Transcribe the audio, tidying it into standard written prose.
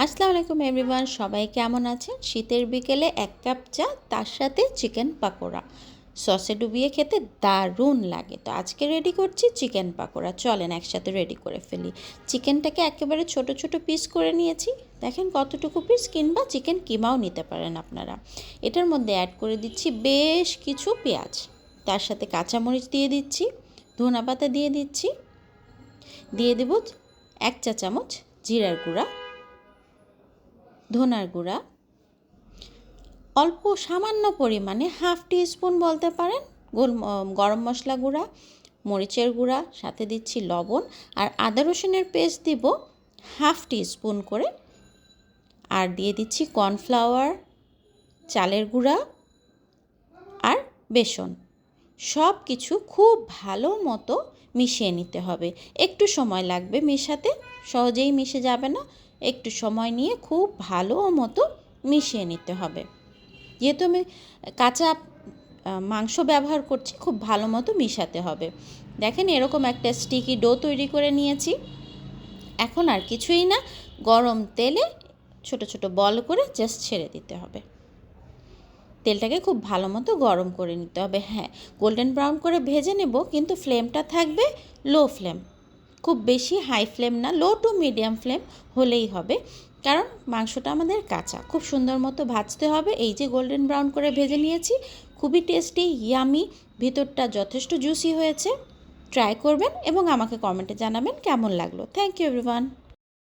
আসসালামু আলাইকুম এভরিওয়ান, সবাই কেমন আছেন? শীতের বিকেলে 1 কাপ চা, তার সাথে চিকেন পাকোড়া সসে ডুবিয়ে খেতে দারুণ লাগে। তো আজকে রেডি করছি চিকেন পাকোড়া। চলেন একসাথে রেডি করে ফেলি। চিকেনটাকে একেবারে ছোট ছোট পিস করে নিয়েছি। দেখেন কতটুকু পিস, কিংবা চিকেন কিমাও নিতে পারেন আপনারা। এটার মধ্যে অ্যাড করে দিচ্ছি বেশ কিছু পেঁয়াজ, তার সাথে কাঁচামরিচ দিয়ে দিচ্ছি, ধনেপাতা দিয়ে দিচ্ছি, দিয়ে দেব 1 চা চামচ জিরার গুঁড়া, ধনার গুঁড়া, অল্প সামান্য পরিমাণে হাফ টি স্পুন বলতে পারেন গরম মশলা গুঁড়া, মরিচের গুঁড়া, সাথে দিচ্ছি লবণ, আর আদা রসুনের পেস্ট দিব হাফ টি স্পুন করে, আর দিয়ে দিচ্ছি কর্নফ্লাওয়ার, চালের গুঁড়া আর বেসন। সব কিছু খুব ভালো মতো মিশিয়ে নিতে হবে। একটু সময় লাগবে মেশাতে, সহজেই মিশে যাবে না, একটু সময় নিয়ে খুব ভালো মতো মিশিয়ে নিতে হবে। যেহেতু আমি কাঁচা মাংস ব্যবহার করছি, খুব ভালো মতো মিশাতে হবে। দেখেন এরকম একটা স্টিকি ডো তৈরি করে নিয়েছি। এখন আর কিছুই না, গরম তেলে ছোট ছোট বল করে জাস্ট ছেড়ে দিতে হবে। তেলটাকে খুব ভালো মতো গরম করে নিতে হবে। হ্যাঁ, গোল্ডেন ব্রাউন করে ভেজে নেব, কিন্তু ফ্লেমটা থাকবে লো ফ্লেম, খুব বেশি হাই ফ্লেম না, লো টু মিডিয়াম ফ্লেম হলেই হবে। কারণ মাংসটা আমাদের কাঁচা, খুব সুন্দর মতো ভাজতে হবে। এই যে গোল্ডেন ব্রাউন করে ভেজে নিয়েছি, খুবই টেস্টি, ইয়ামি, ভিতরটা যথেষ্ট জুসি হয়েছে। ট্রাই করবেন এবং আমাকে কমেন্টে জানাবেন কেমন লাগলো। Thank you everyone.